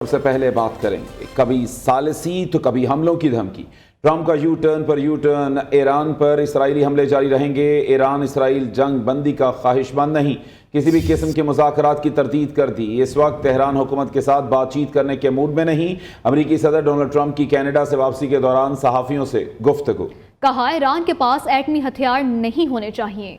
سے پہلے بات کریں گے کبھی ثالثی تو کبھی حملوں کی دھمکی۔ ٹرمپ کا یو ٹرن ایران پر اسرائیلی حملے جاری رہیں گے۔ ایران اسرائیل جنگ بندی کا خواہش مند نہیں، کسی بھی قسم کے مذاکرات کی تردید کر دی۔ اس وقت تہران حکومت کے ساتھ بات چیت کرنے کے موڈ میں نہیں۔ امریکی صدر ڈونلڈ ٹرمپ کی کینیڈا سے واپسی کے دوران صحافیوں سے گفتگو۔ کہا ایران کے پاس ایٹمی ہتھیار نہیں ہونے چاہیے۔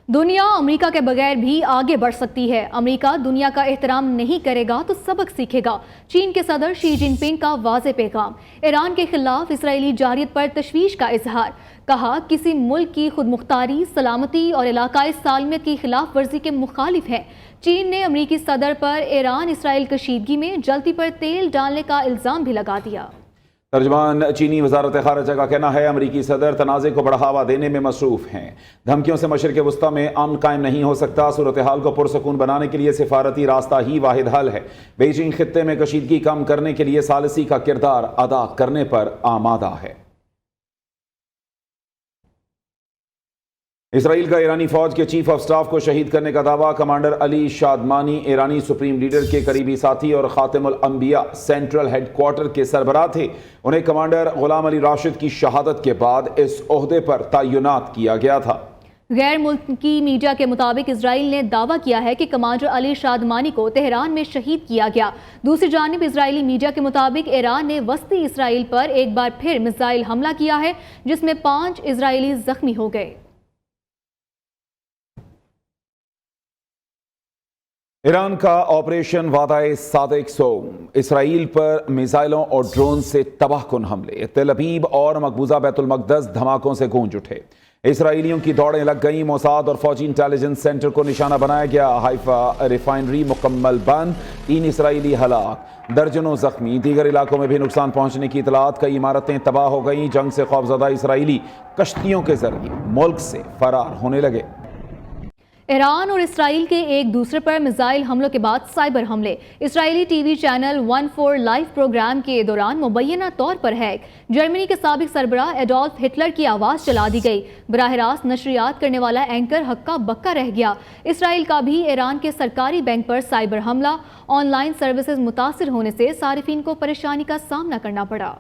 دنیا امریکہ کے بغیر بھی آگے بڑھ سکتی ہے۔ امریکہ دنیا کا احترام نہیں کرے گا تو سبق سیکھے گا۔ چین کے صدر شی جن پنگ کا واضح پیغام۔ ایران کے خلاف اسرائیلی جارحیت پر تشویش کا اظہار۔ کہا کسی ملک کی خود مختاری، سلامتی اور علاقائی سالمیت کی خلاف ورزی کے مخالف ہے۔ چین نے امریکی صدر پر ایران اسرائیل کشیدگی میں جلتی پر تیل ڈالنے کا الزام بھی لگا دیا۔ ترجمان چینی وزارت خارجہ کا کہنا ہے امریکی صدر تنازع کو بڑھاوا دینے میں مصروف ہیں۔ دھمکیوں سے مشرق وسطی میں امن قائم نہیں ہو سکتا۔ صورتحال کو پرسکون بنانے کے لیے سفارتی راستہ ہی واحد حل ہے۔ بیجنگ خطے میں کشیدگی کم کرنے کے لیے ثالثی کا کردار ادا کرنے پر آمادہ ہے۔ اسرائیل کا ایرانی فوج کے چیف آف سٹاف کو شہید کرنے کا دعویٰ۔ کمانڈر علی شادمانی ایرانی سپریم لیڈر کے قریبی ساتھی اور خاتم الانبیاء سینٹرل ہیڈ کوارٹر کے سربراہ تھے۔ انہیں کمانڈر غلام علی راشد کی شہادت کے بعد اس عہدے پر تعینات کیا گیا تھا۔ غیر ملکی میڈیا کے مطابق اسرائیل نے دعویٰ کیا ہے کہ کمانڈر علی شادمانی کو تہران میں شہید کیا گیا۔ دوسری جانب اسرائیلی میڈیا کے مطابق ایران نے وسطی اسرائیل پر ایک بار پھر میزائل حملہ کیا ہے، جس میں 5 اسرائیلی زخمی ہو گئے۔ ایران کا آپریشن وعدہ صادق سوم، اسرائیل پر میزائلوں اور ڈرون سے تباہ کن حملے۔ تل ابیب اور مقبوضہ بیت المقدس دھماکوں سے گونج اٹھے۔ اسرائیلیوں کی دوڑیں لگ گئیں۔ موساد اور فوجی انٹیلیجنس سینٹر کو نشانہ بنایا گیا۔ حیفا ریفائنری مکمل بند، 3 اسرائیلی ہلاک، درجنوں زخمی۔ دیگر علاقوں میں بھی نقصان پہنچنے کی اطلاعات۔ کئی عمارتیں تباہ ہو گئیں۔ جنگ سے خوفزدہ اسرائیلی کشتیوں کے ذریعے ملک سے فرار ہونے لگے۔ ایران اور اسرائیل کے ایک دوسرے پر میزائل حملوں کے بعد سائبر حملے۔ اسرائیلی T V channel 14 live programme کے دوران مبینہ طور پر ہیک۔ جرمنی کے سابق سربراہ ایڈولف ہٹلر کی آواز چلا دی گئی۔ براہ راست نشریات کرنے والا اینکر ہکا بکا رہ گیا۔ اسرائیل کا بھی ایران کے سرکاری بینک پر سائبر حملہ۔ آن لائن سروسز متاثر ہونے سے صارفین کو پریشانی کا سامنا کرنا پڑا۔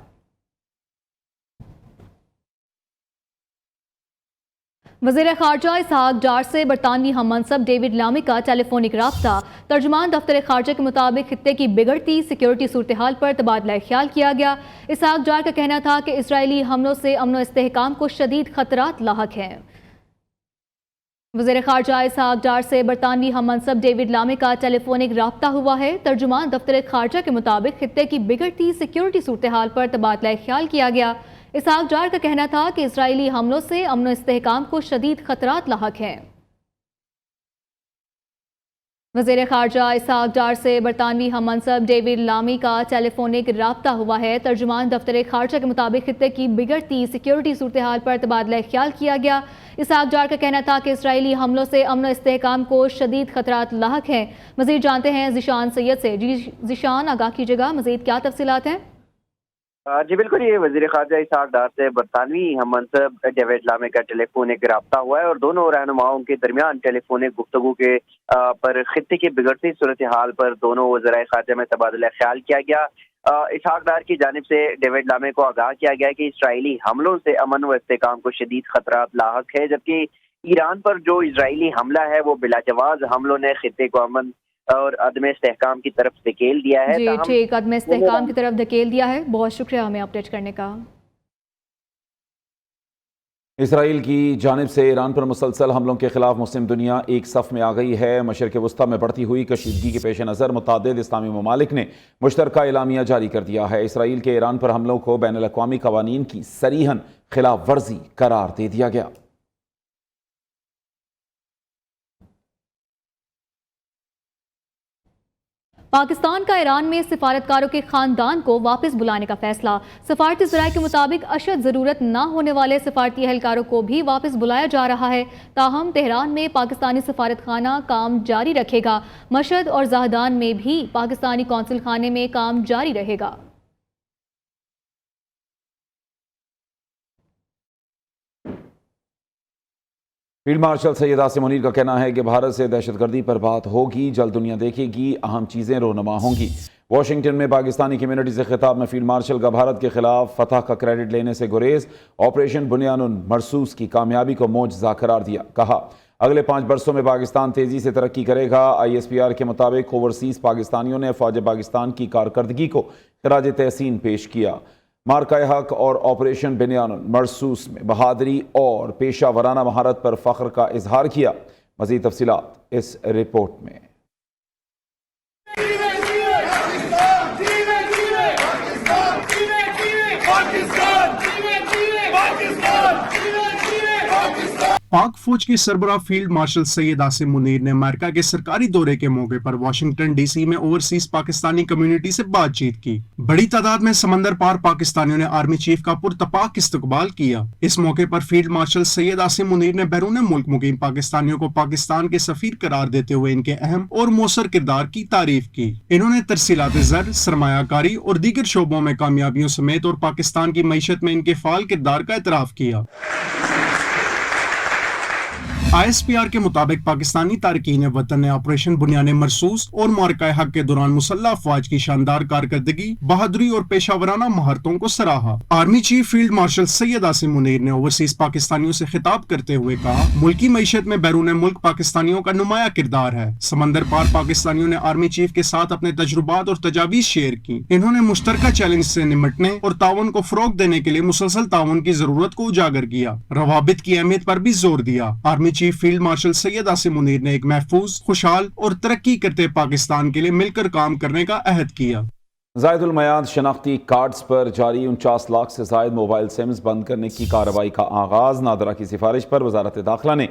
وزیر خارجہ اسحاق ڈار سے برطانوی ہم منصب ڈیوڈ لامی کا ٹیلی فونک رابطہ۔ ترجمان دفتر خارجہ کے مطابق خطے کی بگڑتی سیکیورٹی صورتحال پر تبادلہ خیال کیا گیا۔ اسحاق ڈار کا کہنا تھا کہ اسرائیلی حملوں سے امن و استحکام کو شدید خطرات لاحق ہیں۔ وزیر خارجہ اسحاق ڈار سے برطانوی ہم منصب ڈیوڈ لامی کا ٹیلی فونک رابطہ ہوا ہے۔ ترجمان دفتر خارجہ کے مطابق خطے کی بگڑتی سیکیورٹی صورتحال پر تبادلہ خیال کیا گیا۔ اسحاق ڈار کا کہنا تھا کہ اسرائیلی حملوں سے امن و استحکام کو شدید خطرات لاحق ہیں۔ وزیر خارجہ اسحاق ڈار سے برطانوی ہم منصب ڈیوڈ لامی کا ٹیلی فونک رابطہ ہوا ہے۔ ترجمان دفتر خارجہ کے مطابق خطے کی بگڑتی سیکیورٹی صورتحال پر تبادلہ خیال کیا گیا۔ اسحاق ڈار کا کہنا تھا کہ اسرائیلی حملوں سے امن و استحکام کو شدید خطرات لاحق ہیں۔ مزید جانتے ہیں ذیشان سید سے۔ جی ذیشان، آگاہ کیجیے گا، مزید کیا تفصیلات ہیں؟ جی بالکل، یہ وزیر خارجہ اسحاق ڈار سے برطانوی ہم منصب ڈیوڈ لامی کا ٹیلی فونک رابطہ ہوا ہے اور دونوں رہنماؤں کے درمیان ٹیلی فونک گفتگو کے پر خطے کی بگڑتی صورتحال پر دونوں وزرائے خارجہ میں تبادلہ خیال کیا گیا۔ اسحاق ڈار کی جانب سے ڈیوڈ لامی کو آگاہ کیا گیا کہ اسرائیلی حملوں سے امن و استحکام کو شدید خطرات لاحق ہے، جبکہ ایران پر جو اسرائیلی حملہ ہے وہ بلا جواز حملوں نے خطے کو امن اور عدم استحکام کی طرف دھکیل دیا ہے۔ جی ٹھیک، عدم استحکام کی طرف دھکیل دیا ہے۔ بہت شکریہ ہمیں اپڈیٹ کرنے کا۔ اسرائیل کی جانب سے ایران پر مسلسل حملوں کے خلاف مسلم دنیا ایک صف میں آ گئی ہے۔ مشرق وسطی میں بڑھتی ہوئی کشیدگی کے پیش نظر متعدد اسلامی ممالک نے مشترکہ اعلامیہ جاری کر دیا ہے۔ اسرائیل کے ایران پر حملوں کو بین الاقوامی قوانین کی صریحاً خلاف ورزی قرار دے دیا گیا۔ پاکستان کا ایران میں سفارتکاروں کے خاندان کو واپس بلانے کا فیصلہ۔ سفارتی ذرائع کے مطابق اشد ضرورت نہ ہونے والے سفارتی اہلکاروں کو بھی واپس بلایا جا رہا ہے۔ تاہم تہران میں پاکستانی سفارت خانہ کام جاری رکھے گا۔ مشہد اور زاہدان میں بھی پاکستانی قونصل خانے میں کام جاری رہے گا۔ فیلڈ مارشل سید عاصم منیر کا کہنا ہے کہ بھارت سے دہشت گردی پر بات ہوگی، جلد دنیا دیکھے گی، اہم چیزیں رونما ہوں گی۔ واشنگٹن میں پاکستانی کمیونٹی سے خطاب میں فیلڈ مارشل کا بھارت کے خلاف فتح کا کریڈٹ لینے سے گریز، آپریشن بنیان مرصوص کی کامیابی کو معجزہ قرار دیا۔ کہا اگلے 5 برسوں میں پاکستان تیزی سے ترقی کرے گا۔ ISPR کے مطابق اوورسیز پاکستانیوں نے فوج پاکستان کی کارکردگی کو خراج تحسین پیش کیا۔ مارکہ حق اور آپریشن بنیان مرصوص میں بہادری اور پیشہ ورانہ مہارت پر فخر کا اظہار کیا۔ مزید تفصیلات اس رپورٹ میں۔ پاک فوج کے سربراہ فیلڈ مارشل سید عاصم منیر نے امریکہ کے سرکاری دورے کے موقع پر واشنگٹن ڈی سی میں اوورسیز پاکستانی کمیونٹی سے بات چیت کی۔ بڑی تعداد میں سمندر پار پاکستانیوں نے آرمی چیف کا پرتپاک استقبال کیا۔ اس موقع پر فیلڈ مارشل سید عاصم منیر نے بیرون ملک مقیم پاکستانیوں کو پاکستان کے سفیر قرار دیتے ہوئے ان کے اہم اور مؤثر کردار کی تعریف کی۔ انہوں نے ترسیلات زر، سرمایہ کاری اور دیگر شعبوں میں کامیابیوں سمیت اور پاکستان کی معیشت میں ان کے فعال کردار کا اعتراف کیا۔ ISPR کے مطابق پاکستانی تارکین وطن نے آپریشن بنیان مرصوص اور مارکہ حق کے دوران مسلح افواج کی شاندار کارکردگی، بہادری اور پیشہ ورانہ مہارتوں کو سراہا۔ Army chief field marshal Syed Asim Munir نے اوورسیز پاکستانیوں سے خطاب کرتے ہوئے کہا ملکی معیشت میں بیرون ملک پاکستانیوں کا نمایاں کردار ہے۔ سمندر پار پاکستانیوں نے آرمی چیف کے ساتھ اپنے تجربات اور تجاویز شیئر کی۔ انہوں نے مشترکہ چیلنج سے نمٹنے اور تعاون کو فروغ دینے کے لیے مسلسل تعاون کی ضرورت کو اجاگر کیا۔ روابط کی اہمیت پر بھی زور دیا۔ Army chief field marshal Syed Asim Munir نے ایک محفوظ، خوشحال اور ترقی کرتے پاکستان کے لیے مل کر کام کرنے کا عہد کیا۔ زائد المیعاد شناختی کارڈز پر جاری 49 لاکھ سے زائد موبائل سمز بند کرنے کی کارروائی کا آغاز۔ نادرا کی سفارش پر وزارت داخلہ نے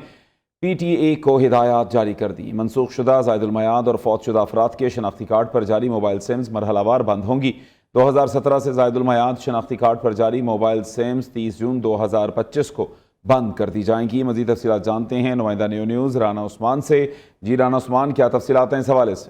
PTA کو ہدایات جاری کر دی۔ منسوخ شدہ زائد المیعاد اور فوت شدہ افراد کے شناختی کارڈ پر جاری موبائل سمز مرحلہ وار بند ہوں گی۔ 2017 سے زائد المیعاد شناختی کارڈ پر جاری موبائل سمز 30 جون 2025 کو بند کر دی جائیں گی۔ مزید تفصیلات جانتے ہیں نمائندہ نیوز رانا عثمان سے۔ جی رانا عثمان، کیا تفصیلات ہیں اس حوالے سے؟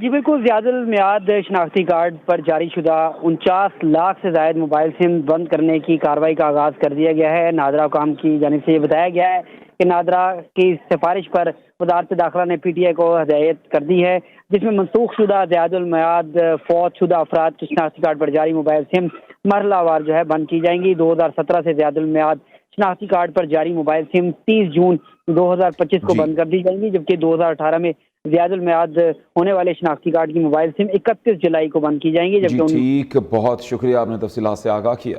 جی بالکل، زیادہ المیعاد شناختی کارڈ پر جاری شدہ 49 لاکھ سے زائد موبائل سم بند کرنے کی کارروائی کا آغاز کر دیا گیا ہے۔ نادرا حکام کی جانب سے یہ بتایا گیا ہے کہ نادرا کی سفارش پر وزارت داخلہ نے PTA کو ہدایت کر دی ہے، جس میں منسوخ شدہ زیادہ المیعاد فوت شدہ افراد کے شناختی کارڈ پر جاری موبائل سم مرحلہ وار بند کی جائیں گی۔ 2017 سے زیادہ المیعاد شناختی کارڈ پر جاری موبائل سم 30 جون 2025 کو بند کر دی جائیں گی، جبکہ 2018 میں زیادہ المیعاد ہونے والے شناختی کارڈ کی موبائل سم 31 جولائی کو بند کی جائیں گی۔ جی ٹھیک، بہت شکریہ، آپ نے تفصیلات سے آگاہ کیا۔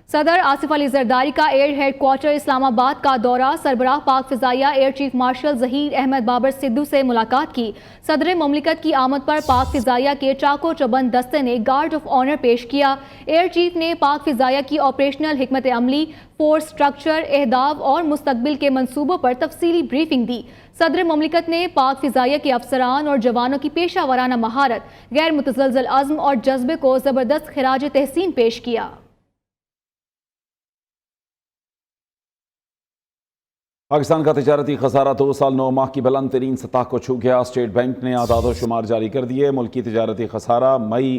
صدر آصف علی زرداری کا ایئر ہیڈ کوارٹر اسلام آباد کا دورہ۔ سربراہ پاک فضائیہ air chief marshal Zaheer Ahmed Babar Sidhu سے ملاقات کی۔ صدر مملکت کی آمد پر پاک فضائیہ کے چاقو چوبند دستے نے گارڈ آف آنر پیش کیا۔ ایئر چیف نے پاک فضائیہ کی آپریشنل حکمت عملی، فورس سٹرکچر، اہداف اور مستقبل کے منصوبوں پر تفصیلی بریفنگ دی۔ صدر مملکت نے پاک فضائیہ کے افسران اور جوانوں کی پیشہ ورانہ مہارت، غیر متزلزل عزم اور جذبے کو زبردست خراج تحسین پیش کیا۔ پاکستان کا تجارتی خسارہ 2 سال 9 ماہ کی بلند ترین سطح کو چھو گیا۔ اسٹیٹ بینک نے اعداد و شمار جاری کر دیے۔ ملکی تجارتی خسارہ مئی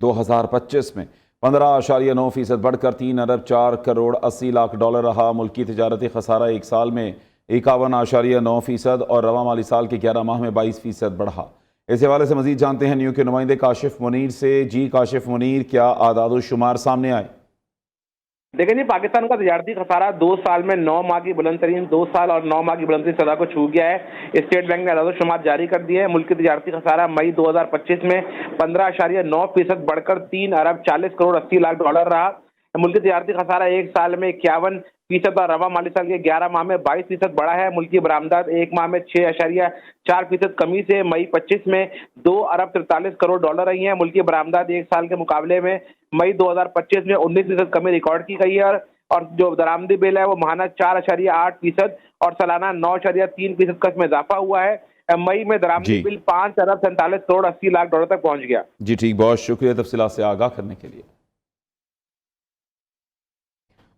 2025 میں 15.9% بڑھ کر 3 ارب 4 کروڑ 80 لاکھ ڈالر رہا۔ ملکی تجارتی خسارہ ایک سال میں 51.9% اور رواں مالی سال کے 11 ماہ میں 22% بڑھا۔ اس حوالے سے مزید جانتے ہیں نیو کے نمائندے کاشف منیر سے۔ جی کاشف منیر، کیا اعداد و شمار سامنے آئے؟ دیکھیں جی، پاکستان کا تجارتی خسارہ 2 سال میں 9 ماہ کی بلند ترین 2 سال اور 9 ماہ کی بلند ترین سطح کو چھو گیا ہے۔ اسٹیٹ بینک نے اعداد و شمار جاری کر دیے۔ ملکی تجارتی خسارہ مئی 2025 میں 15.9% بڑھ کر 3 ارب 40 کروڑ 80 لاکھ ڈالر رہا۔ ملکی تجارتی خسارہ ایک سال میں 51% اور رواں مالی سال کے 11 ماہ میں 22% بڑھا ہے۔ ملکی برآمدات ایک ماہ میں 6.4% کمی سے مئی 25 میں 2 ارب 43 کروڑ ڈالر رہی ہیں۔ ملکی برآمدات ایک سال کے مقابلے میں مئی 2025 میں 19% کمی ریکارڈ کی گئی ہے، اور جو درآمدی بل ہے وہ ماہانہ 4.8% اور سالانہ 9.3% کا اس میں اضافہ ہوا ہے۔ مئی میں درآمدی بل 5 ارب 47 کروڑ 80 لاکھ ڈالر تک پہنچ گیا۔ جی ٹھیک، بہت شکریہ تفصیلات سے آگاہ کرنے کے لیے۔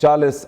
40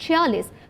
46,